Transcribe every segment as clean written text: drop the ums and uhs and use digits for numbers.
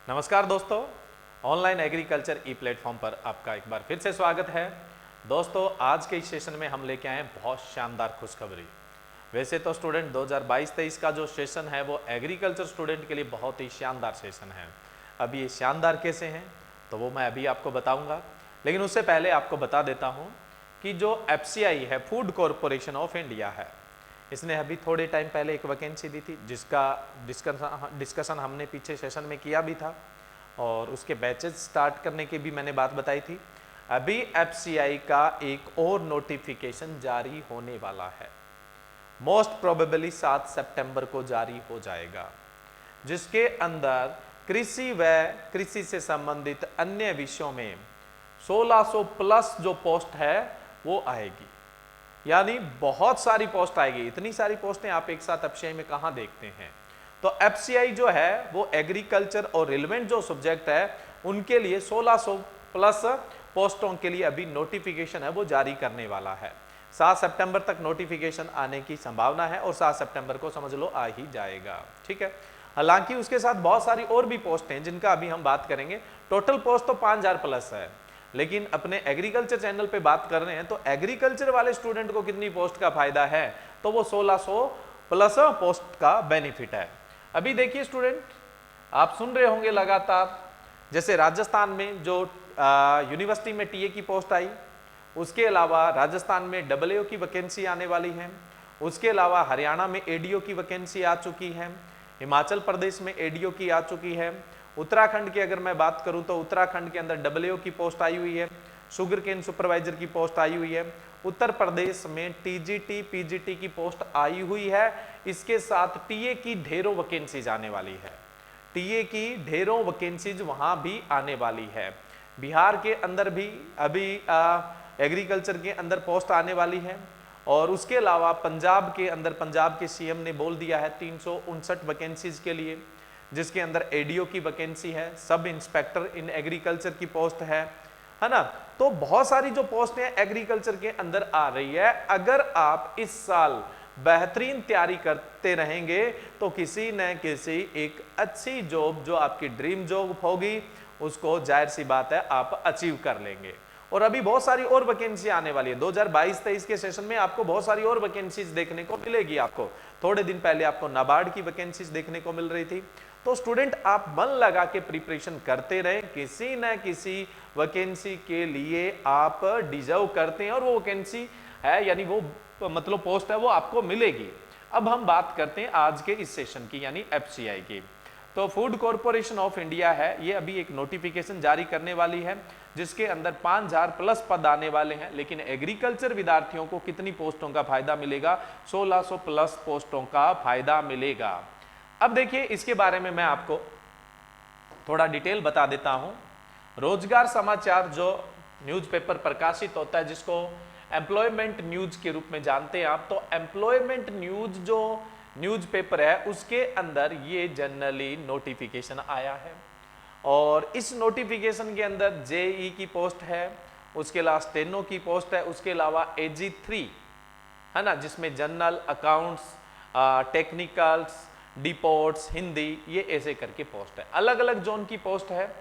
नमस्कार दोस्तों, online agriculture ई platform पर आपका एक बार फिर से स्वागत है। दोस्तों, आज के इस सेशन में हम लेके आए हैं बहुत शानदार खुशखबरी। वैसे तो स्टूडेंट 2022-23 का जो सेशन है वो एग्रीकल्चर स्टूडेंट के लिए बहुत ही शानदार सेशन है। अब ये शानदार कैसे हैं तो वो मैं अभी आपको बताऊंगा, लेकिन उससे पहले आपको बता देता हूँ कि जो FCI है, फूड कॉरपोरेशन ऑफ इंडिया है, इसने अभी थोड़े टाइम पहले एक वैकेंसी दी थी जिसका डिस्कशन हमने पीछे सेशन में किया भी था और उसके बैचेस स्टार्ट करने की भी मैंने बात बताई थी। अभी FCI का एक और नोटिफिकेशन जारी होने वाला है, मोस्ट प्रोबेबली 7 सितंबर को जारी हो जाएगा, जिसके अंदर कृषि व कृषि से संबंधित अन्य विषयों में 1600 प्लस जो पोस्ट है वो आएगी। यानी बहुत सारी पोस्ट आएगी। इतनी सारी पोस्टें आप एक साथ FCI में कहां देखते हैं। तो FCI जो है वो एग्रीकल्चर और रिलेवेंट जो सब्जेक्ट है उनके लिए 1600 प्लस पोस्टों के लिए अभी नोटिफिकेशन है वो जारी करने वाला है। 7 सितंबर तक नोटिफिकेशन आने की संभावना है और 7 सितंबर को समझ लो आ ही जाएगा। ठीक है, हालांकि उसके साथ बहुत सारी और भी पोस्ट हैं जिनका अभी हम बात करेंगे। टोटल पोस्ट तो 5000 प्लस है, लेकिन अपने एग्रीकल्चर चैनल पे बात कर रहे हैं तो एग्रीकल्चर वाले स्टूडेंट को कितनी पोस्ट का फायदा है, तो वो 1600 प्लस पोस्ट का बेनिफिट है। अभी देखिए स्टूडेंट, आप सुन रहे होंगे लगातार, जैसे राजस्थान में जो यूनिवर्सिटी में टीए की पोस्ट आई, उसके अलावा राजस्थान में AAO की वैकेंसी आने वाली है, उसके अलावा हरियाणा में ADO की वैकेंसी आ चुकी है, हिमाचल प्रदेश में ADO की आ चुकी है, उत्तराखंड की अगर मैं बात करूं तो उत्तराखंड के अंदर AAO की पोस्ट आई हुई है, शुगर केन सुपरवाइजर की पोस्ट आई हुई है, उत्तर प्रदेश में TGT PGT की पोस्ट आई हुई है। इसके साथ टीए की ढेरों वैकेंसीज आने वाली है, टीए की ढेरों वैकेंसीज वहां भी आने वाली है। बिहार के अंदर भी अभी एग्रीकल्चर के अंदर पोस्ट आने वाली है और उसके अलावा पंजाब के अंदर पंजाब के CM ने बोल दिया है 359 वैकेंसीज के लिए, जिसके अंदर ADO की वैकेंसी है, सब इंस्पेक्टर इन एग्रीकल्चर की पोस्ट है ना। तो बहुत सारी जो पोस्ट है एग्रीकल्चर के अंदर आ रही है। अगर आप इस साल बेहतरीन तैयारी करते रहेंगे तो किसी न किसी एक अच्छी जॉब जो आपकी ड्रीम जॉब होगी उसको जाहिर सी बात है आप अचीव कर लेंगे। और अभी बहुत सारी और वैकेंसी आने वाली है। 2022-23 के सेशन में आपको बहुत सारी और वैकेंसीज देखने को मिलेगी। आपको थोड़े दिन पहले आपको नाबार्ड की वैकेंसीज देखने को मिल रही थी। तो स्टूडेंट आप मन लगा के प्रिपरेशन करते रहें, किसी न किसी वैकेंसी के लिए आप डिजर्व करते हैं और वो वैकेंसी है यानी वो मतलब पोस्ट है वो आपको मिलेगी। अब हम बात करते हैं आज के इस सेशन की यानी FCI की। तो फूड कॉरपोरेशन ऑफ इंडिया है, ये अभी एक नोटिफिकेशन जारी करने वाली है जिसके अंदर 5000 प्लस पद आने वाले हैं। लेकिन एग्रीकल्चर विद्यार्थियों को कितनी पोस्टों का फायदा मिलेगा? 1600 प्लस पोस्टों का फायदा मिलेगा। अब देखिए इसके बारे में मैं आपको थोड़ा डिटेल बता देता हूं। रोजगार समाचार जो न्यूज़पेपर प्रकाशित होता है जिसको एम्प्लॉयमेंट न्यूज के रूप में जानते हैं आप, तो एम्प्लॉयमेंट न्यूज जो न्यूज़पेपर है उसके अंदर ये जनरली नोटिफिकेशन आया है और इस नोटिफिकेशन के अंदर JE की पोस्ट है, उसके अलावा स्टेनो की पोस्ट है, उसके अलावा AG3 है ना, जिसमें general accounts, technicals, deports, Hindi, ये ऐसे करके पोस्ट है। अलग अलग जोन की पोस्ट है।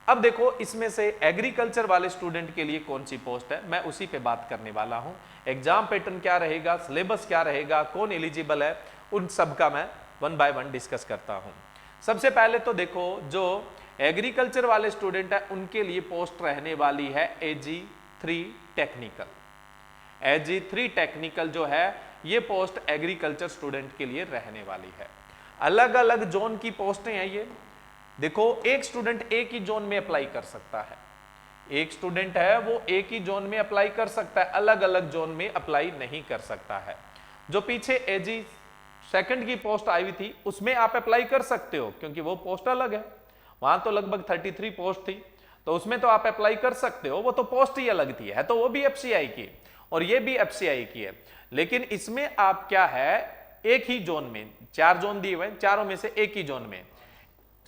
अब देखो इसमें से एग्रीकल्चर वाले स्टूडेंट के लिए कौन सी पोस्ट है, मैं उसी पे बात करने वाला हूं। एग्जाम पैटर्न क्या रहेगा, सिलेबस क्या रहेगा, कौन एलिजिबल है, उन सब का मैं 1 बाय 1 डिस्कस करता हूं। सबसे पहले तो देखो जो एग्रीकल्चर वाले स्टूडेंट है उनके लिए पोस्ट रहने वाली है AG3 टेक्निकल। AG3 टेक्निकल जो है ये पोस्ट एग्रीकल्चर स्टूडेंट के लिए रहने वाली है। अलग अलग जोन की पोस्टें हैं ये। देखो एक स्टूडेंट एक ही जोन में अप्लाई कर सकता है, एक स्टूडेंट है वो एक ही जोन में अप्लाई कर सकता है, अलग अलग जोन में अप्लाई नहीं कर सकता है। जो पीछे AG2 की पोस्ट आई हुई थी उसमें आप अप्लाई कर सकते हो क्योंकि वो पोस्ट अलग है, वहां तो लगभग 33 पोस्ट थी तो उसमें तो आप अप्लाई कर सकते हो, वो तो पोस्ट ही अलग थी, है तो वो भी FCI की और ये भी FCI की है। लेकिन इसमें आप क्या है एक ही जोन में, 4 जोन दिए हुए, चारों में से एक ही जोन में,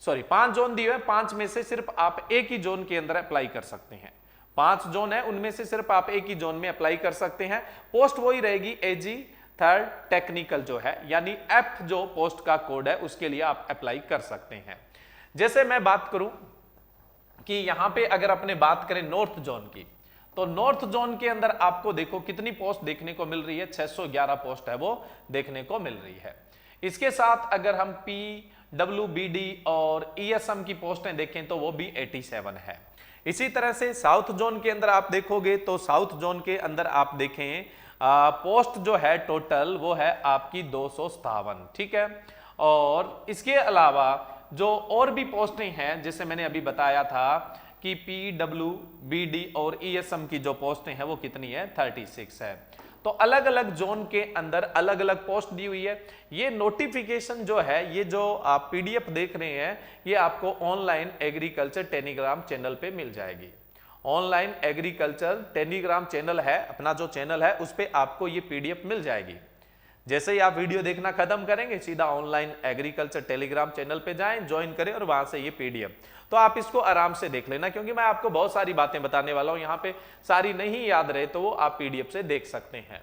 सॉरी 5 जोन दिए हुए, 5 में से सिर्फ आप एक ही जोन के अंदर अप्लाई कर सकते हैं। 5 जोन है उनमें से सिर्फ आप एक ही जोन में अप्लाई कर सकते हैं। पोस्ट वही रहेगी AG3 टेक्निकल जो है, यानी F जो पोस्ट का कोड है उसके लिए आप अप्लाई कर सकते हैं। जैसे मैं बात करूं कि यहां पे अगर अपने बात करें नॉर्थ जोन की, तो नॉर्थ जोन के अंदर आपको देखो कितनी पोस्ट देखने को मिल रही है, 611 पोस्ट है वो देखने को मिल रही है। इसके साथ अगर हम PWBD और ESM की पोस्टें देखें तो वो भी 87 है। इसी तरह से साउथ जोन के अंदर आप देखोगे तो साउथ जोन के अंदर आप देखें पोस्ट जो है टोटल वो है आपकी 257, ठीक है। और इसके अलावा जो और भी पोस्टें हैं, जैसे मैंने अभी बताया था कि PWBD और ESM की जो पोस्टें हैं वो कितनी है, 36 है। तो अलग अलग जोन के अंदर अलग अलग पोस्ट दी हुई है। ये नोटिफिकेशन जो है, ये जो आप PDF देख रहे हैं, ये आपको ऑनलाइन एग्रीकल्चर टेलीग्राम चैनल पे मिल जाएगी। ऑनलाइन एग्रीकल्चर टेलीग्राम चैनल है, अपना जो चैनल है उस पे आपको ये PDF मिल जाएगी। जैसे ही आप वीडियो देखना खत्म करेंगे, सीधा ऑनलाइन एग्रीकल्चर टेलीग्राम चैनल पे जाएं, ज्वाइन करें और वहां से ये PDF, तो आप इसको आराम से देख लेना, क्योंकि मैं आपको बहुत सारी बातें बताने वाला हूं, यहाँ पे सारी नहीं याद रहे तो वो आप PDF से देख सकते हैं।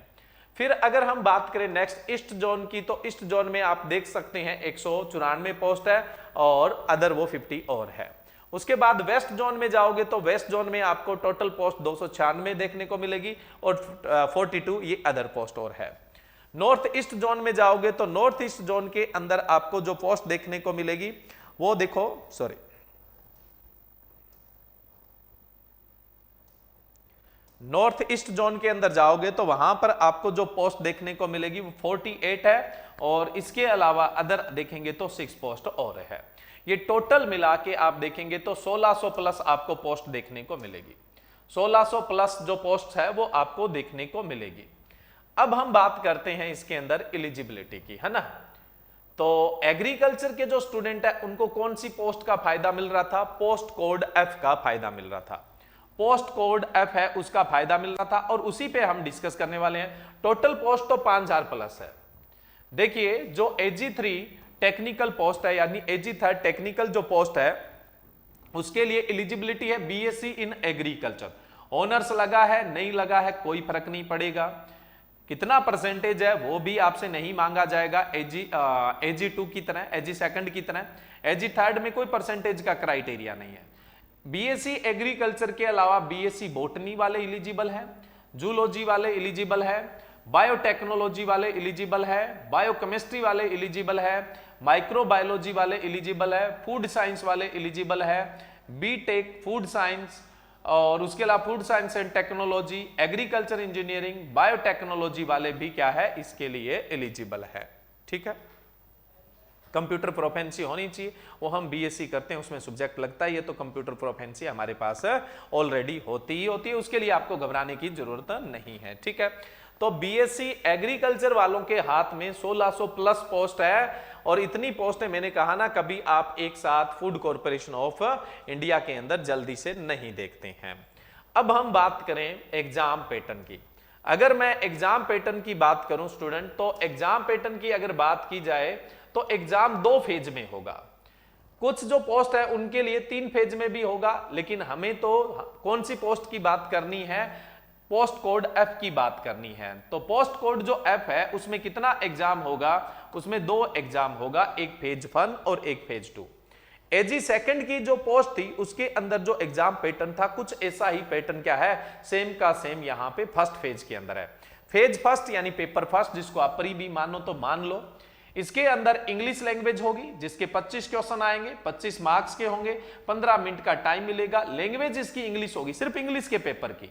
फिर अगर हम बात करें नेक्स्ट ईस्ट जोन की, तो ईस्ट जोन में आप देख सकते हैं 194 पोस्ट है और अदर वो 50 और है। उसके बाद वेस्ट जोन में जाओगे तो वेस्ट जोन में आपको टोटल पोस्ट 296 देखने को मिलेगी और 42 ये अदर पोस्ट और है। नॉर्थ ईस्ट जोन में जाओगे तो नॉर्थ ईस्ट जोन के अंदर आपको जो पोस्ट देखने को मिलेगी वो देखो, सॉरी, नॉर्थ ईस्ट जोन के अंदर जाओगे तो वहां पर आपको जो पोस्ट देखने को मिलेगी वो 48 है और इसके अलावा अदर देखेंगे तो 6 पोस्ट और है। ये टोटल मिला के आप देखेंगे तो 1600 प्लस आपको पोस्ट देखने को मिलेगी। 1600 प्लस जो पोस्ट है वो आपको देखने को मिलेगी। अब हम बात करते हैं इसके अंदर एलिजिबिलिटी की, है ना। तो एग्रीकल्चर के जो स्टूडेंट है उनको कौन सी पोस्ट का फायदा मिल रहा था, पोस्ट कोड F का फायदा मिल रहा था। पोस्ट कोड F है उसका फायदा मिल रहा था और उसी पे हम डिस्कस करने वाले हैं। टोटल पोस्ट तो 5000 प्लस है। देखिए जो AG3 टेक्निकल पोस्ट है, यानी AG3 टेक्निकल जो पोस्ट है उसके लिए एलिजिबिलिटी है BSc इन एग्रीकल्चर। ऑनर्स लगा है नहीं लगा है कोई फर्क नहीं पड़ेगा, कितना परसेंटेज है वो भी आपसे नहीं मांगा जाएगा AG2 की तरह, AG2 की तरह। AG3 में कोई परसेंटेज का क्राइटेरिया नहीं है। BSc एग्रीकल्चर के अलावा BSc बोटनी वाले एलिजिबल है, जूलॉजी वाले एलिजिबल है, बायोटेक्नोलॉजी वाले एलिजिबल है, बायोकेमिस्ट्री वाले एलिजिबल है, माइक्रोबायोलॉजी वाले एलिजिबल है, फूड साइंस वाले एलिजिबल है, BTech फूड साइंस, और उसके अलावा food science and technology, agriculture engineering, biotechnology वाले भी क्या है इसके लिए एलिजिबल है। ठीक है, कंप्यूटर प्रोफेंसी होनी चाहिए, वो हम BSc करते हैं उसमें सब्जेक्ट लगता है, ये तो कंप्यूटर प्रोफेंसी हमारे पास ऑलरेडी होती ही होती है, उसके लिए आपको घबराने की जरूरत नहीं है। ठीक है, तो BSc एग्रीकल्चर वालों के हाथ में 1600 प्लस पोस्ट है और इतनी पोस्टें मैंने कहा ना कभी आप एक साथ फूड कॉर्पोरेशन ऑफ इंडिया के अंदर जल्दी से नहीं देखते हैं। अब हम बात करें एग्जाम पैटर्न की। अगर मैं एग्जाम पैटर्न की बात करूं स्टूडेंट, तो एग्जाम पैटर्न की अगर बात की जाए तो एग्जाम 2 फेज में होगा। कुछ जो पोस्ट है उनके लिए 3 फेज में भी होगा, लेकिन हमें तो कौन सी पोस्ट की बात करनी है, पोस्ट कोड F की बात करनी है। तो पोस्ट कोड जो F है उसमें कितना एग्जाम होगा, उसमें 2 एग्जाम होगा, एक फेज 1 और एक फेज 2। AG2 की जो पोस्ट थी उसके अंदर जो एग्जाम पैटर्न था कुछ ऐसा ही पैटर्न क्या है, सेम का सेम यहाँ पे फर्स्ट फेज के अंदर है। फेज फर्स्ट यानी पेपर फर्स्ट, जिसको आप प्री भी मानो तो मान लो। इसके अंदर इंग्लिश लैंग्वेज होगी जिसके 25 क्वेश्चन आएंगे, 25 मार्क्स के होंगे, 15 मिनट का टाइम मिलेगा। लैंग्वेज इसकी इंग्लिश होगी, सिर्फ इंग्लिश के पेपर की,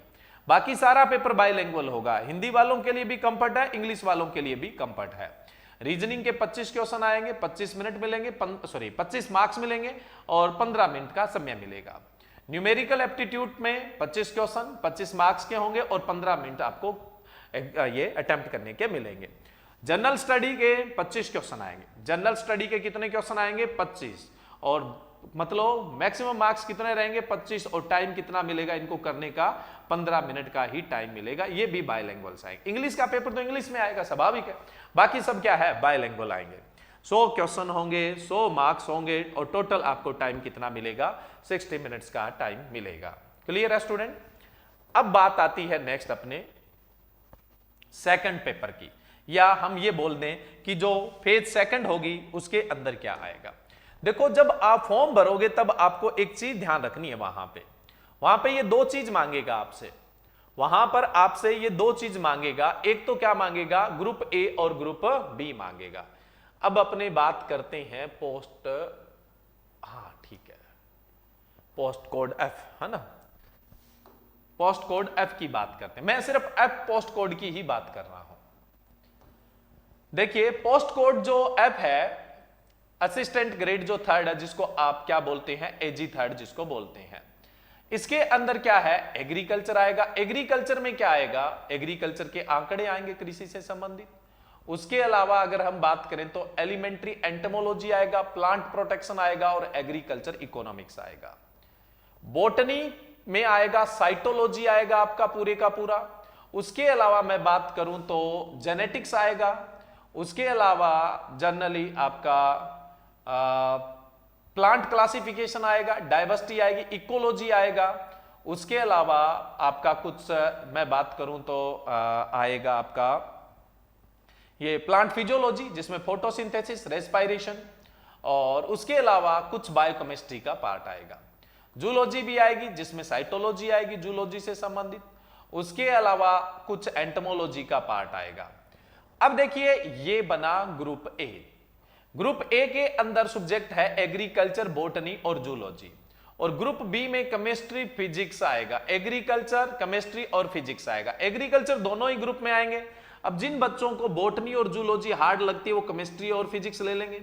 बाकी सारा पेपर बाइलिंगुअल होगा। हिंदी वालों के लिए भी कंफर्ट है, इंग्लिश वालों के लिए भी कंफर्ट है। रीजनिंग के 25 क्वेश्चन आएंगे, 25 मिनट मिलेंगे, 25 मार्क्स मिलेंगे और 15 मिनट का समय मिलेगा। न्यूमेरिकल एप्टीट्यूड में 25 क्वेश्चन 25 मार्क्स के होंगे और 15 मिनट आपको ये अटेम्प्ट करने के मिलेंगे। जनरल स्टडी के 25 क्वेश्चन आएंगे। जनरल स्टडी के कितने क्वेश्चन आएंगे, 25, और मतलब मैक्सिमम मार्क्स कितने रहेंगे, 25, और टाइम कितना मिलेगा इनको करने का, 15 मिनट का ही टाइम मिलेगा। ये भी बाइलिंगुअल आएंगे। इंग्लिश का पेपर तो इंग्लिश में आएगा, स्वाभाविक है, बाकी सब क्या है बाइलिंगुअल आएंगे। 100 क्वेश्चन होंगे, 100 मार्क्स होंगे और टोटल आपको टाइम कितना मिलेगा, 60 मिनट्स का टाइम मिलेगा। क्लियर है स्टूडेंट। अब बात आती है नेक्स्ट अपने सेकंड पेपर की, या हम ये बोल दें कि जो फेज सेकंड होगी उसके अंदर क्या आएगा। देखो जब आप फॉर्म भरोगे तब आपको एक चीज ध्यान रखनी है, वहां पे ये दो चीज मांगेगा आपसे, वहां पर आपसे ये दो चीज मांगेगा। एक तो क्या मांगेगा, ग्रुप ए और ग्रुप बी मांगेगा। अब अपने बात करते हैं पोस्ट, हाँ ठीक है, पोस्ट कोड एफ है ना, पोस्ट कोड एफ की बात करते हैं। मैं सिर्फ एफ पोस्ट कोड की ही बात कर रहा हूं। देखिए पोस्ट कोड जो एफ है, असिस्टेंट ग्रेड जो थर्ड है, जिसको आप क्या बोलते हैं, एजी थर्ड जिसको बोलते हैं, इसके अंदर क्या है, एग्रीकल्चर आएगा। एग्रीकल्चर में क्या आएगा, एग्रीकल्चर के आंकड़े आएंगे कृषि से संबंधित। उसके अलावा अगर हम बात करें तो एलिमेंट्री एंटोमोलॉजी आएगा, प्लांट प्रोटेक्शन आएगा और एग्रीकल्चर इकोनॉमिक्स आएगा। बोटनी में आएगा साइटोलॉजी आएगा आपका पूरे का पूरा। उसके अलावा मैं बात करूं तो जेनेटिक्स आएगा। उसके अलावा जनरली आपका प्लांट क्लासिफिकेशन आएगा, डाइवर्सिटी आएगी, इकोलॉजी आएगा। उसके अलावा आपका कुछ मैं बात करूं तो आएगा आपका ये प्लांट फिजियोलॉजी, जिसमें फोटोसिंथेसिस, रेस्पिरेशन, और उसके अलावा कुछ बायोकेमिस्ट्री का पार्ट आएगा। जूलॉजी भी आएगी, जिसमें साइटोलॉजी आएगी जूलॉजी से संबंधित। उसके अलावा कुछ एंटोमोलॉजी का पार्ट आएगा। अब देखिए ये बना ग्रुप ए। ग्रुप ए के अंदर सब्जेक्ट है एग्रीकल्चर, बोटनी और जूलॉजी, और ग्रुप बी में केमिस्ट्री, फिजिक्स आएगा। एग्रीकल्चर, केमिस्ट्री और फिजिक्स आएगा। एग्रीकल्चर दोनों ही ग्रुप में आएंगे। अब जिन बच्चों को बोटनी और जूलॉजी हार्ड लगती है वो केमिस्ट्री और फिजिक्स ले लेंगे,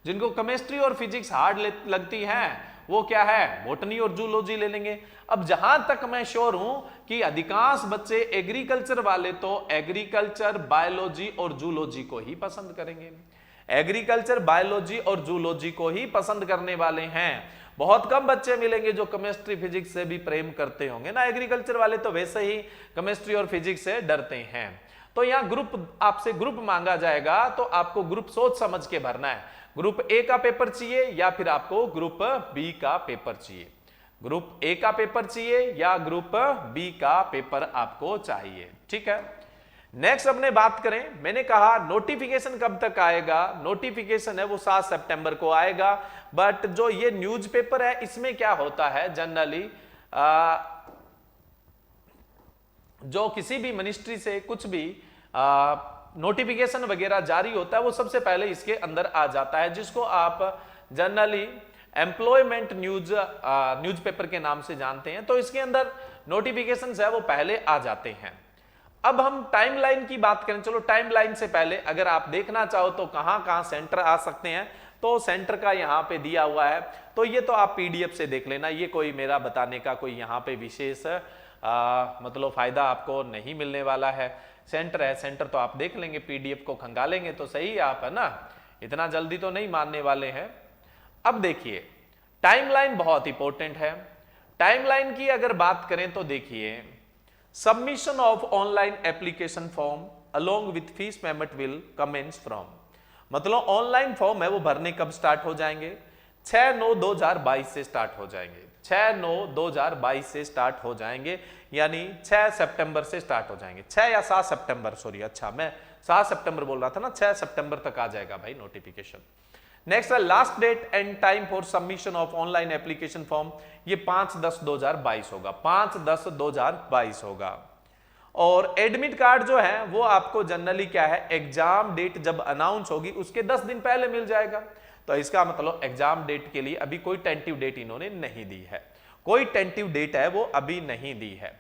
जिनको केमिस्ट्री और फिजिक्स हार्ड लगती है वो क्या है, बोटनी और जूलॉजी ले लेंगे। अब जहां तक मैं श्योर हूं कि अधिकांश बच्चे एग्रीकल्चर वाले तो एग्रीकल्चर, बायोलॉजी और जूलॉजी को ही पसंद करेंगे। एग्रीकल्चर, बायोलॉजी और जूलॉजी को ही पसंद करने वाले हैं। बहुत कम बच्चे मिलेंगे जो केमिस्ट्री फिजिक्स से भी प्रेम करते होंगे ना। एग्रीकल्चर वाले तो वैसे ही केमिस्ट्री और फिजिक्स से डरते हैं। तो यहां ग्रुप, आपसे ग्रुप मांगा जाएगा तो आपको ग्रुप सोच समझ के भरना है। ग्रुप ए का पेपर चाहिए या फिर आपको ग्रुप बी का पेपर चाहिए। ग्रुप ए का पेपर चाहिए या ग्रुप बी का पेपर आपको चाहिए, ठीक है। नेक्स्ट अपने बात करें, मैंने कहा नोटिफिकेशन कब तक आएगा। नोटिफिकेशन है वो 7 सितंबर को आएगा। बट जो ये न्यूज़पेपर है इसमें क्या होता है, जनरली जो किसी भी मिनिस्ट्री से कुछ भी नोटिफिकेशन वगैरह जारी होता है वो सबसे पहले इसके अंदर आ जाता है, जिसको आप जनरली एम्प्लॉयमेंट न्यूज़पेपर के नाम से जानते हैं। तो इसके अंदर नोटिफिकेशंस है वो पहले आ जाते हैं। अब हम टाइमलाइन की बात करें, चलो टाइमलाइन से पहले अगर आप देखना चाहो तो कहां कहां सेंटर आ सकते हैं, तो सेंटर का यहां पे दिया हुआ है। तो ये तो आप पीडीएफ से देख लेना, ये कोई मेरा बताने का कोई यहां पे विशेष मतलब फायदा आपको नहीं मिलने वाला है। सेंटर है, सेंटर तो आप देख लेंगे, पीडीएफ को खंगालेंगे तो सही आप, है ना, इतना जल्दी तो नहीं मानने वाले हैं। अब देखिए टाइमलाइन बहुत इंपॉर्टेंट है। टाइमलाइन की अगर बात करें तो देखिए, submission of online application form along with fees payment will commence from, मतलब ऑनलाइन फॉर्म है वो भरने कब स्टार्ट हो जाएंगे, 6/9/2022 से स्टार्ट हो जाएंगे। 6/9/2022 से स्टार्ट हो जाएंगे, यानी 6 सितंबर से स्टार्ट हो जाएंगे। 6 या 7 सितंबर, सॉरी, अच्छा मैं 7 सितंबर बोल रहा था ना, 6 सितंबर तक आ जाएगा भाई नोटिफिकेशन। नेक्स्ट है last date and time for submission of online application form, ये 5/10/2022 होगा, 5/10/2022 होगा। और एडमिट कार्ड जो है वो आपको जनरली क्या है, एग्जाम डेट जब अनाउंस होगी उसके 10 दिन पहले मिल जाएगा। तो इसका मतलब एग्जाम डेट के लिए अभी कोई टेंटिव डेट इन्होंने नहीं दी है, कोई टेंटिव डेट है वो अभी नहीं दी है।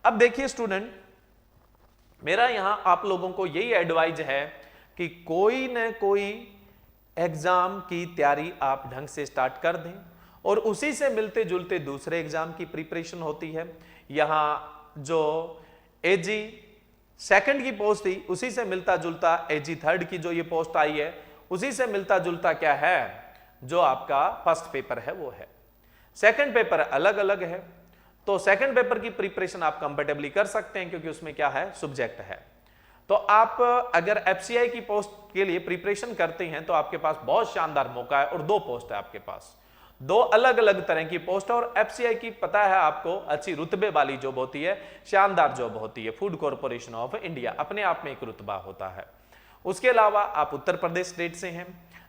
अब देखिए स्टूडेंट, मेरा यहां आप लोगों को यही एडवाइज है कि कोई न कोई एग्जाम की तैयारी आप ढंग से स्टार्ट कर दें, और उसी से मिलते जुलते दूसरे एग्जाम की प्रिपरेशन होती है। यहां जो एजी सेकंड की पोस्ट थी उसी से मिलता जुलता एजी थर्ड की जो ये पोस्ट आई है उसी से मिलता जुलता क्या है, जो आपका फर्स्ट पेपर है वो है। सेकंड पेपर अलग अलग है, तो सेकंड पेपर की प्रिपरेशन आप कंफर्टेबली कर सकते हैं क्योंकि उसमें क्या है, सब्जेक्ट है। तो आप अगर एफसीआई की पोस्ट के लिए प्रिपरेशन करते हैं तो आपके पास बहुत शानदार मौका है, और 2 पोस्ट है आपके पास, 2 अलग अलग तरह की पोस्ट है। और एफसीआई की पता है आपको अच्छी रुतबे वाली जॉब होती है, शानदार जॉब होती है, फूड कॉर्पोरेशन ऑफ इंडिया अपने आप में एक रुतबा होता है। उसके अलावा आप उत्तर प्रदेश स्टेट से हैं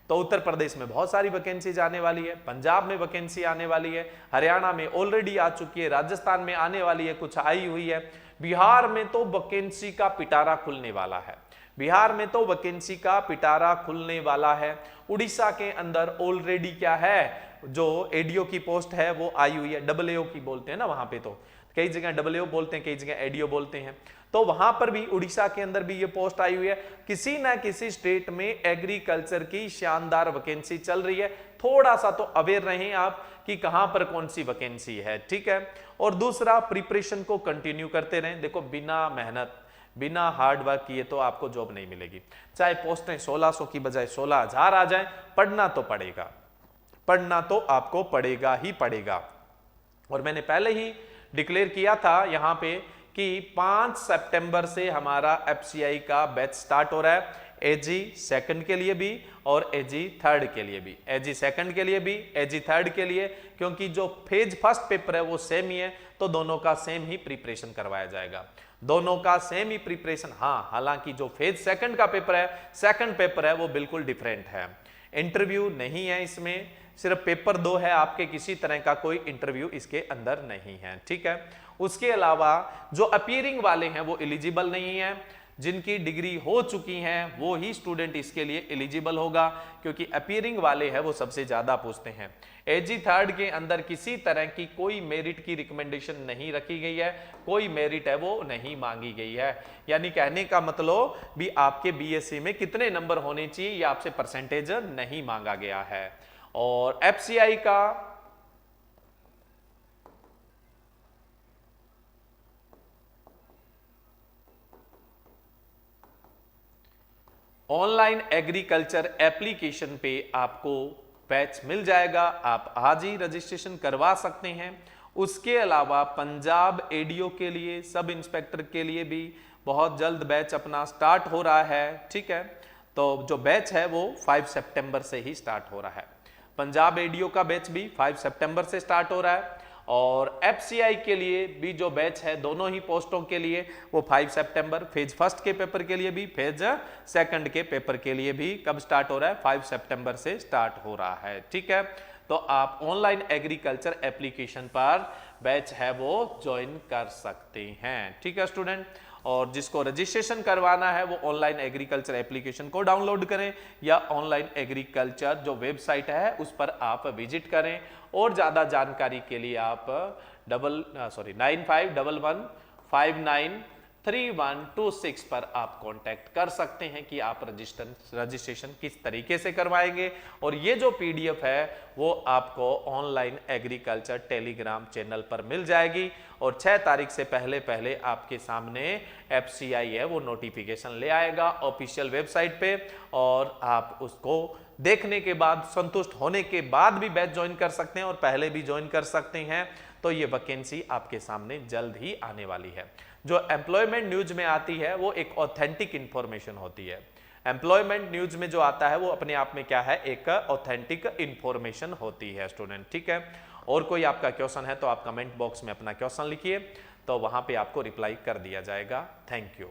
तो उत्तर प्रदेश में बहुत सारी वैकेंसीज आने वाली है, पंजाब में वैकेंसी आने वाली है, हरियाणा में ऑलरेडी आ चुकी है, राजस्थान में आने वाली है, कुछ आई हुई है, बिहार में तो वैकेंसी का पिटारा खुलने वाला है, बिहार में तो वैकेंसी का पिटारा खुलने वाला है। उड़ीसा के अंदर ऑलरेडी क्या है, जो एडीओ की पोस्ट है वो आई हुई है, डबल एओ की बोलते हैं ना वहां पे, तो कई जगह डबल एओ बोलते हैं, कई जगह एडीओ बोलते हैं, तो वहां पर भी उड़ीसा के अंदर भी ये पोस्ट आई हुई है। किसी ना किसी स्टेट में एग्रीकल्चर की शानदार वैकेंसी चल रही है, थोड़ा सा तो अवेयर रहें आप कि कहां पर कौन सी वैकेंसी है, ठीक है। और दूसरा, प्रिपरेशन को कंटिन्यू करते रहें। देखो, बिना मेहनत, बिना हार्ड वर्क किए तो आपको जॉब नहीं मिलेगी। चाहे पोस्टें 1600 की बजाय 16,000 आ जाए, पढ़ना तो पड़ेगा, पढ़ना तो आपको पड़ेगा ही पड़ेगा। और मैंने पहले ही डिक्लेयर किया था यहां पे कि 5 सितंबर से हमारा एफसीआई का बैच स्टार्ट हो रहा है, एजी सेकंड के लिए भी और एजी थर्ड के लिए भी, एजी सेकंड के लिए भी, एजी थर्ड के लिए, क्योंकि जो फेज फर्स्ट पेपर है वो सेम ही है, तो दोनों का सेम ही प्रिपरेशन करवाया जाएगा, दोनों का सेम ही प्रिपरेशन। हाँ, हालांकि जो फेज सेकंड का पेपर है, सेकंड पेपर है, वो बिल्कुल डिफरेंट है, इंटरव्यू नहीं है इसमें, सिर्फ पेपर 2 है, आपके किसी तरह का कोई इंटरव्यू इसके अंदर नहीं है, ठीक है। उसके अलावा जो अपीयरिंग वाले हैं वो एलिजिबल नहीं है, जिनकी डिग्री हो चुकी हैं वो ही स्टूडेंट इसके लिए एलिजिबल होगा, क्योंकि अपीयरिंग वाले हैं वो सबसे ज्यादा पूछते हैं। एजी थर्ड के अंदर किसी तरह की कोई मेरिट की रिकमेंडेशन नहीं रखी गई है, कोई मेरिट है वो नहीं मांगी गई है, यानी कहने का मतलब भी आपके बीएससी में कितने नंबर होने चाहिए ये आपसे परसेंटेज नहीं मांगा गया है। और एफसीआई का ऑनलाइन एग्रीकल्चर एप्लीकेशन पे आपको बैच मिल जाएगा, आप आज ही रजिस्ट्रेशन करवा सकते हैं। उसके अलावा पंजाब एडीओ के लिए, सब इंस्पेक्टर के लिए भी बहुत जल्द बैच अपना स्टार्ट हो रहा है, ठीक है। तो जो बैच है वो 5 सितंबर से ही स्टार्ट हो रहा है, पंजाब एडीओ का बैच भी 5 सितंबर से स्टार्ट हो रहा है, और एफसीआई के लिए भी जो बैच है दोनों ही पोस्टों के लिए वो 5 सितंबर, फेज फर्स्ट के पेपर के लिए भी, फेज सेकंड के पेपर के लिए भी कब स्टार्ट हो रहा है, 5 सितंबर से स्टार्ट हो रहा है, ठीक है। तो आप ऑनलाइन एग्रीकल्चर एप्लीकेशन पर बैच है वो ज्वाइन कर सकते हैं, ठीक है स्टूडेंट। और जिसको रजिस्ट्रेशन करवाना है वो ऑनलाइन एग्रीकल्चर एप्लीकेशन को डाउनलोड करें या ऑनलाइन एग्रीकल्चर जो वेबसाइट है उस पर आप विजिट करें, और ज्यादा जानकारी के लिए आप 9511593126 पर आप कांटेक्ट कर सकते हैं कि आप रजिस्ट्रेशन किस तरीके से करवाएंगे। और ये जो पीडीएफ है वो आपको ऑनलाइन एग्रीकल्चर टेलीग्राम चैनल पर मिल जाएगी, और 6 तारीख से पहले पहले आपके सामने एफसीआई है वो नोटिफिकेशन ले आएगा ऑफिशियल वेबसाइट पे, और आप उसको देखने के बाद, संतुष्ट होने के बाद भी बैच ज्वाइन कर सकते हैं और पहले भी ज्वाइन कर सकते हैं। तो ये वैकेंसी आपके सामने जल्द ही आने वाली है। जो एम्प्लॉयमेंट न्यूज में आती है वो एक ऑथेंटिक इंफॉर्मेशन होती है, एम्प्लॉयमेंट न्यूज में जो आता है वो अपने आप में क्या है, एक ऑथेंटिक इंफॉर्मेशन होती है स्टूडेंट, ठीक है। और कोई आपका क्वेश्चन है तो आप कमेंट बॉक्स में अपना क्वेश्चन लिखिए, तो वहां पे आपको रिप्लाई कर दिया जाएगा। Thank you.